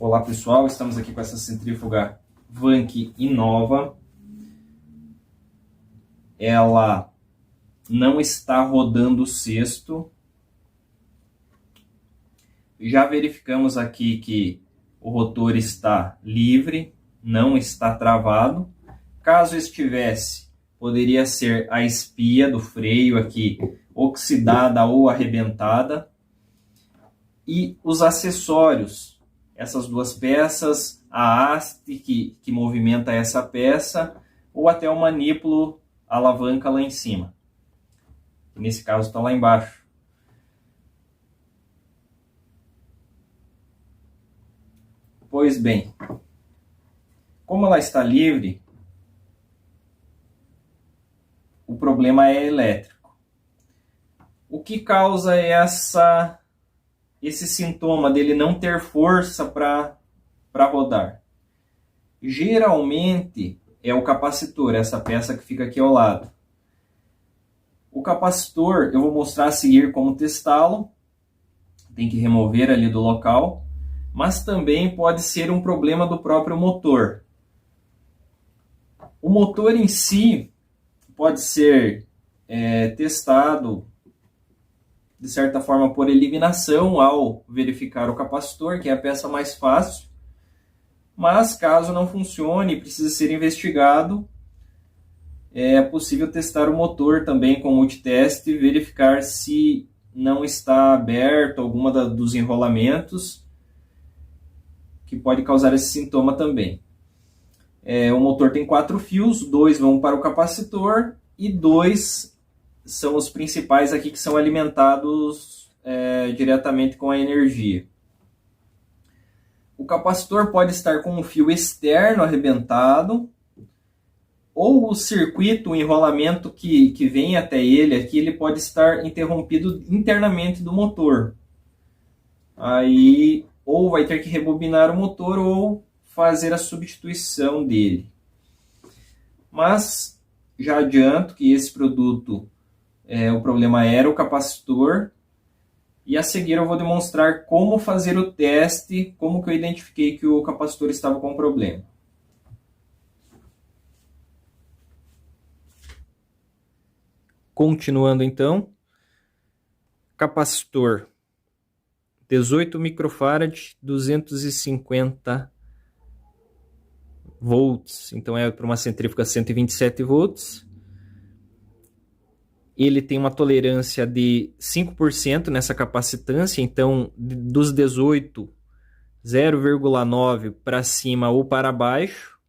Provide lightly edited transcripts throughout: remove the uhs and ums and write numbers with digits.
Olá pessoal, estamos aqui com essa centrífuga Wank Innova. Ela não está rodando o cesto. Já verificamos aqui que o rotor está livre, não está travado. Caso estivesse, poderia ser a espia do freio aqui oxidada ou arrebentada. E os acessórios, essas duas peças, a haste que movimenta essa peça, ou até o manípulo, a alavanca lá em cima. Nesse caso está lá embaixo. Pois bem, como ela está livre, o problema é elétrico. O que causa esse sintoma dele não ter força para rodar? Geralmente é o capacitor, essa peça que fica aqui ao lado. O capacitor, eu vou mostrar a seguir como testá-lo. Tem que remover ali do local. Mas também pode ser um problema do próprio motor. O motor em si pode ser testado de certa forma por eliminação ao verificar o capacitor, que é a peça mais fácil. Mas caso não funcione e precise ser investigado, é possível testar o motor também com multiteste e verificar se não está aberto alguma dos enrolamentos, que pode causar esse sintoma também. O motor tem 4 fios, 2 vão para o capacitor e 2 são os principais aqui que são alimentados diretamente com a energia. O capacitor pode estar com um fio externo arrebentado, ou o circuito, o enrolamento que vem até ele aqui, ele pode estar interrompido internamente do motor. Aí, ou vai ter que rebobinar o motor ou fazer a substituição dele. Mas já adianto que esse produto, o problema era o capacitor. E a seguir eu vou demonstrar como fazer o teste, como que eu identifiquei que o capacitor estava com problema. Continuando então, capacitor 18 microfarad, 250 volts, então é para uma centrífuga 127 volts. Ele tem uma tolerância de 5% nessa capacitância, então dos 18, 0,9 para cima ou para baixo.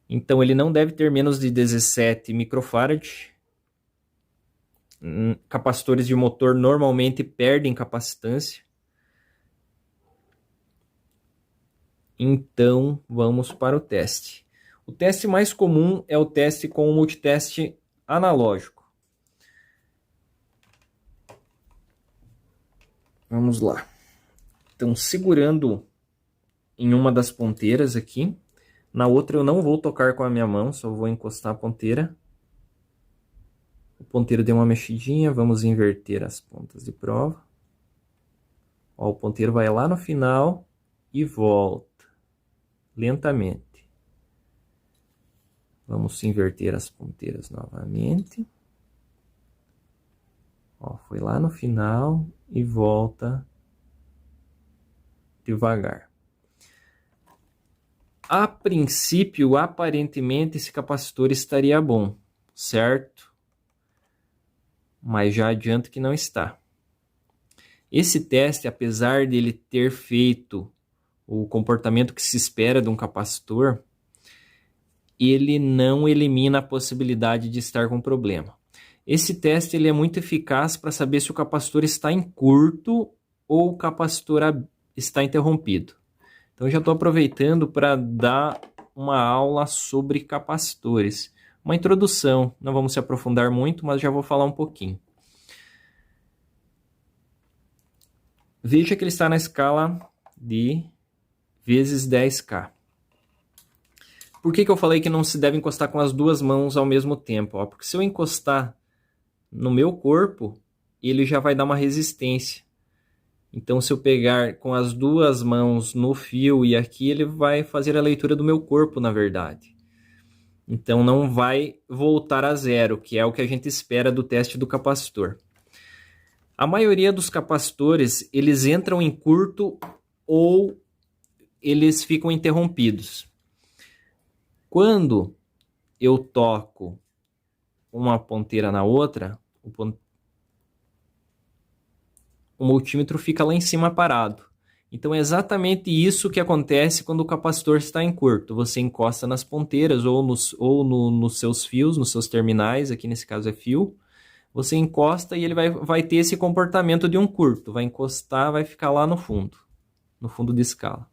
Então ele não deve ter menos de 17 microfarad. Capacitores de motor normalmente perdem capacitância. Então vamos para o teste. O teste mais comum é o teste com o multiteste analógico. Vamos lá. Então, segurando em uma das ponteiras aqui. Na outra eu não vou tocar com a minha mão, só vou encostar a ponteira. O ponteiro deu uma mexidinha, vamos inverter as pontas de prova. Ó, o ponteiro vai lá no final e volta, lentamente. Vamos inverter as ponteiras novamente. Ó, foi lá no final e volta devagar. A princípio, aparentemente, esse capacitor estaria bom, certo? Mas já adianto que não está. Esse teste, apesar de ele ter feito o comportamento que se espera de um capacitor, ele não elimina a possibilidade de estar com problema. Esse teste ele é muito eficaz para saber se o capacitor está em curto ou o capacitor está interrompido. Então já estou aproveitando para dar uma aula sobre capacitores. Uma introdução, não vamos se aprofundar muito, mas já vou falar um pouquinho. Veja que ele está na escala de vezes 10K. Por que eu falei que não se deve encostar com as duas mãos ao mesmo tempo? Porque se eu encostar no meu corpo, ele já vai dar uma resistência. Então, se eu pegar com as duas mãos no fio e aqui, ele vai fazer a leitura do meu corpo, na verdade. Então, não vai voltar a zero, que é o que a gente espera do teste do capacitor. A maioria dos capacitores, eles entram em curto ou eles ficam interrompidos. Quando eu toco uma ponteira na outra, o multímetro fica lá em cima parado. Então é exatamente isso que acontece quando o capacitor está em curto. Você encosta nas ponteiras ou nos seus fios, nos seus terminais, aqui nesse caso é fio. Você encosta e ele vai ter esse comportamento de um curto. Vai encostar, vai ficar lá no fundo de escala.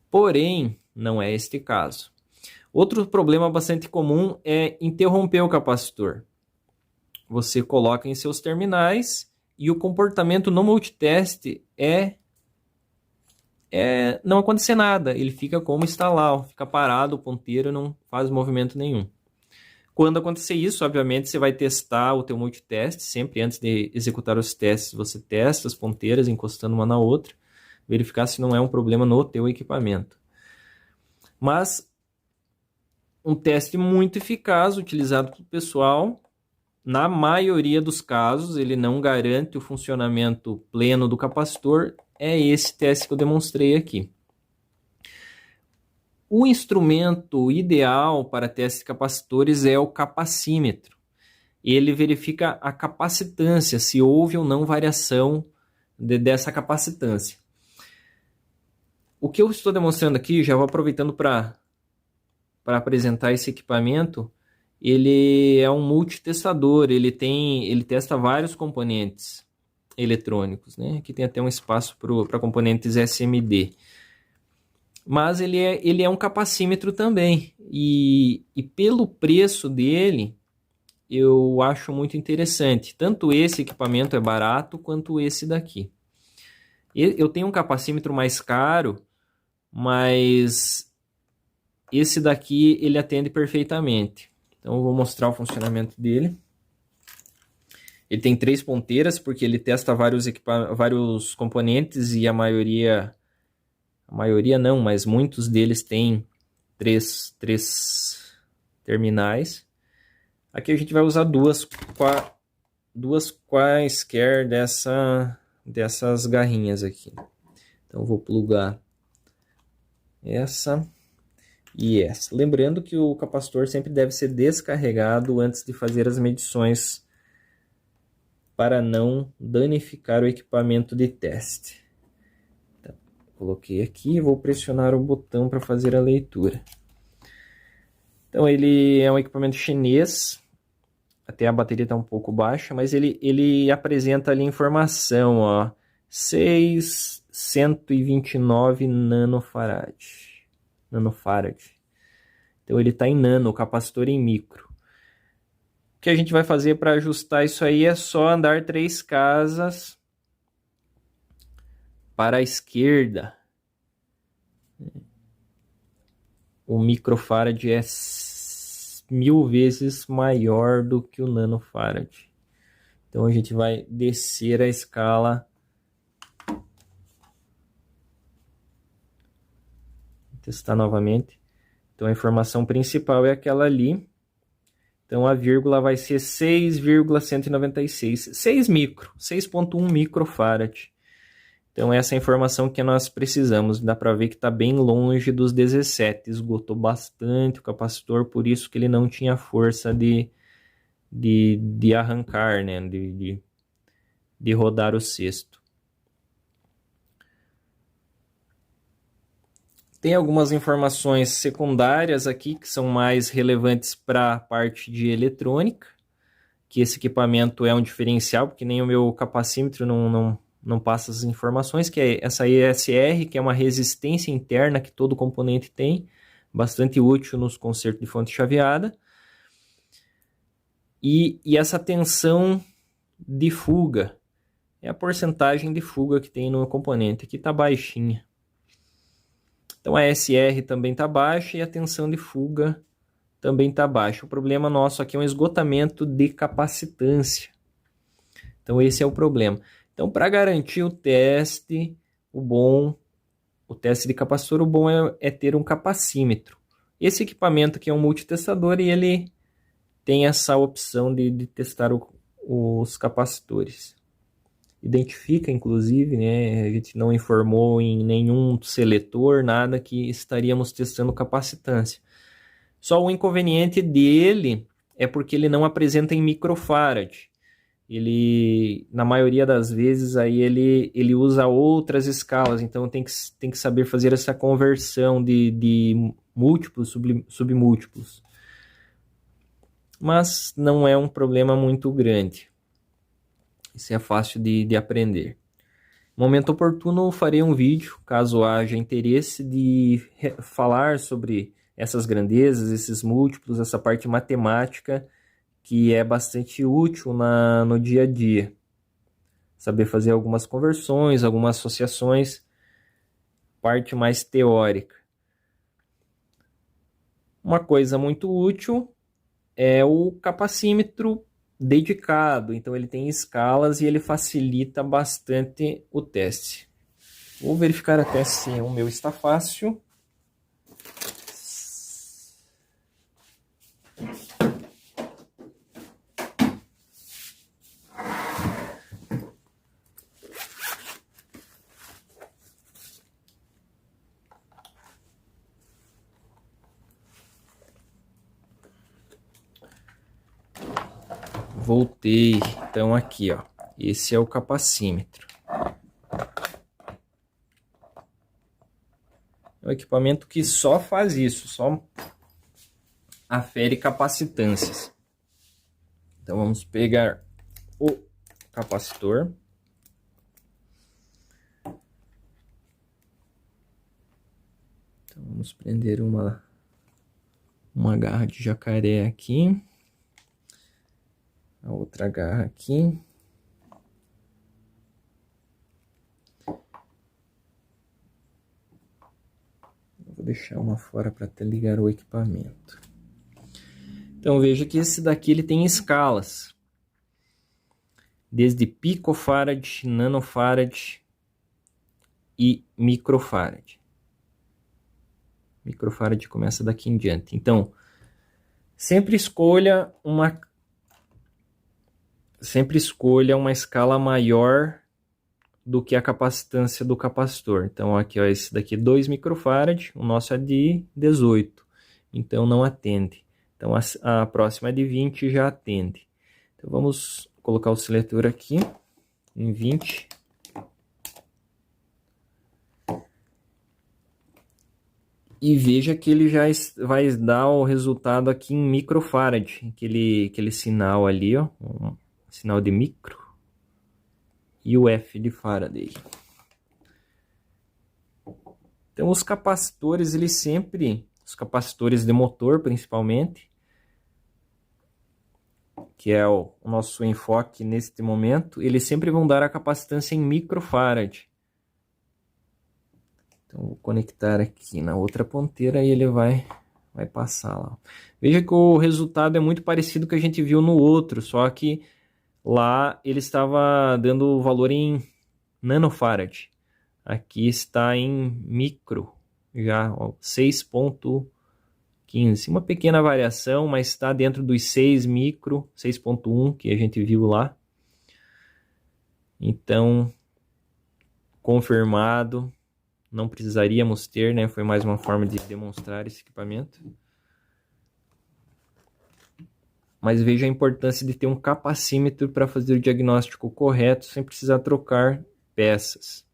Porém, não é este caso. Outro problema bastante comum é interromper o capacitor. Você coloca em seus terminais e o comportamento no multiteste é não acontecer nada. Ele fica como está lá, fica parado, o ponteiro não faz movimento nenhum. Quando acontecer isso, obviamente, você vai testar o teu multiteste. Sempre antes de executar os testes, você testa as ponteiras encostando uma na outra, verificar se não é um problema no teu equipamento. Mas um teste muito eficaz, utilizado pelo pessoal, na maioria dos casos, ele não garante o funcionamento pleno do capacitor, é esse teste que eu demonstrei aqui. O instrumento ideal para teste de capacitores é o capacímetro. Ele verifica a capacitância, se houve ou não variação dessa capacitância. O que eu estou demonstrando aqui, já vou aproveitando para apresentar esse equipamento, ele é um multitestador, ele testa vários componentes eletrônicos, né? Aqui tem até um espaço para componentes SMD. Mas ele é um capacímetro também, e pelo preço dele, eu acho muito interessante. Tanto esse equipamento é barato, quanto esse daqui. Eu tenho um capacímetro mais caro, mas esse daqui ele atende perfeitamente. Então eu vou mostrar o funcionamento dele. Ele tem 3 ponteiras, porque ele testa vários componentes e a maioria não, mas muitos deles têm 3 terminais. Aqui a gente vai usar duas quaisquer dessas garrinhas aqui. Então eu vou plugar essa e essa. Lembrando que o capacitor sempre deve ser descarregado antes de fazer as medições para não danificar o equipamento de teste. Então, coloquei aqui e vou pressionar o botão para fazer a leitura. Então ele é um equipamento chinês, até a bateria está um pouco baixa, mas ele apresenta ali informação, ó, 629 nanofarad. Então ele está em nano, o capacitor em micro. O que a gente vai fazer para ajustar isso aí é só andar 3 casas para a esquerda. O microfarad é 1000 vezes maior do que o nanofarad. Então a gente vai descer a escala. Testar novamente. Então a informação principal é aquela ali. Então a vírgula vai ser 6,196. 6 micro, 6,1 microfarad. Então essa é a informação que nós precisamos. Dá para ver que está bem longe dos 17. Esgotou bastante o capacitor, por isso que ele não tinha força de arrancar, né? de rodar o cesto. Tem algumas informações secundárias aqui que são mais relevantes para a parte de eletrônica, que esse equipamento é um diferencial, porque nem o meu capacímetro não passa as informações, que é essa ESR, que é uma resistência interna que todo componente tem, bastante útil nos concertos de fonte chaveada. E essa tensão de fuga, é a porcentagem de fuga que tem no componente, aqui está baixinha. Então a SR também está baixa e a tensão de fuga também está baixa. O problema nosso aqui é um esgotamento de capacitância. Então esse é o problema. Então Então, para garantir o teste, o teste de capacitor, o bom é ter um capacímetro. Esse equipamento aqui é um multitestador e ele tem essa opção de testar os capacitores. Identifica, inclusive, né, a gente não informou em nenhum seletor, nada, que estaríamos testando capacitância. Só o inconveniente dele é porque ele não apresenta em microfarad. Ele, na maioria das vezes, aí ele usa outras escalas, então tem que saber fazer essa conversão de múltiplos, submúltiplos. Mas não é um problema muito grande. Isso é fácil de aprender. No momento oportuno, farei um vídeo, caso haja interesse, de falar sobre essas grandezas, esses múltiplos, essa parte matemática, que é bastante útil no dia a dia. Saber fazer algumas conversões, algumas associações, parte mais teórica. Uma coisa muito útil é o capacímetro dedicado, então ele tem escalas e ele facilita bastante o teste. Vou verificar até se o meu está fácil. Voltei, então aqui, ó, esse é o capacímetro. É um equipamento que só faz isso, só afere capacitâncias. Então vamos pegar o capacitor. Então vamos prender uma garra de jacaré aqui. A outra garra aqui. Vou deixar uma fora para ligar o equipamento. Então veja que esse daqui ele tem escalas. Desde picofarad, nanofarad e microfarad. Microfarad começa daqui em diante. Então, sempre escolha uma escala maior do que a capacitância do capacitor. Então aqui, ó, esse daqui é 2 microfarad, o nosso é de 18, então não atende. Então a próxima é de 20 e já atende. Então vamos colocar o seletor aqui em 20. E veja que ele já vai dar o resultado aqui em microfarad, aquele sinal ali, ó, um sinal de micro. E o F de Faraday. Então os capacitores, os capacitores de motor principalmente, que é o nosso enfoque neste momento, eles sempre vão dar a capacitância em microfarad. Então vou conectar aqui na outra ponteira e ele vai passar lá. Veja que o resultado é muito parecido com o que a gente viu no outro, só que lá ele estava dando o valor em nanofarad. Aqui está em micro, já 6.15. Uma pequena variação, mas está dentro dos 6 micro, 6.1 que a gente viu lá. Então, confirmado, não precisaríamos ter, né? Foi mais uma forma de demonstrar esse equipamento. Mas veja a importância de ter um capacímetro para fazer o diagnóstico correto sem precisar trocar peças.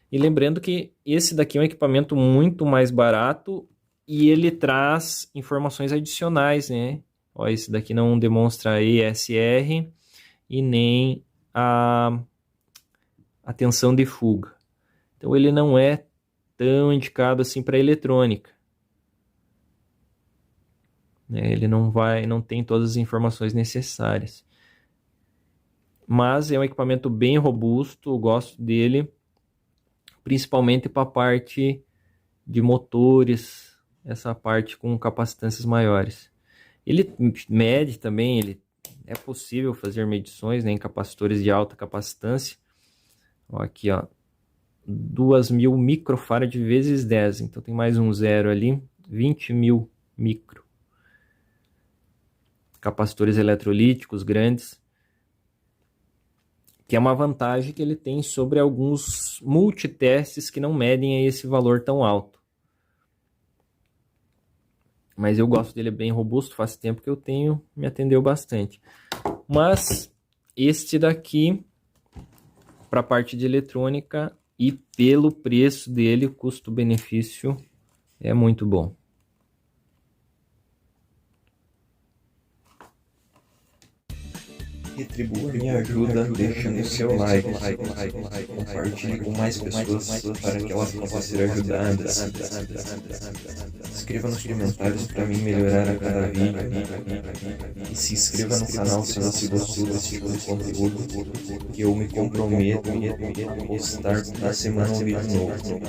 E lembrando que esse daqui é um equipamento muito mais barato e ele traz informações adicionais, né? Ó, esse daqui não demonstra ESR e nem a tensão de fuga. Então ele não é tão indicado assim para eletrônica. Ele não tem todas as informações necessárias. Mas é um equipamento bem robusto, eu gosto dele, principalmente para a parte de motores, essa parte com capacitâncias maiores. Ele mede também, é possível fazer medições, né, em capacitores de alta capacitância, Ó, aqui, ó, 2.000 microfarad vezes 10, então tem mais um zero ali, 20.000 micro. Capacitores eletrolíticos grandes, que é uma vantagem que ele tem sobre alguns multitestes que não medem esse valor tão alto. Mas eu gosto dele, é bem robusto, faz tempo que eu tenho, me atendeu bastante. Mas este daqui, para a parte de eletrônica e pelo preço dele, custo-benefício é muito bom. Retribua minha ajuda deixando seu like, compartilhe com mais pessoas para que elas possam ser ajudadas. Escreva nos comentários para mim melhorar a cada vídeo e se inscreva no canal se você gostou desse tipo de conteúdo, que eu me comprometo a postar toda semana um vídeo novo.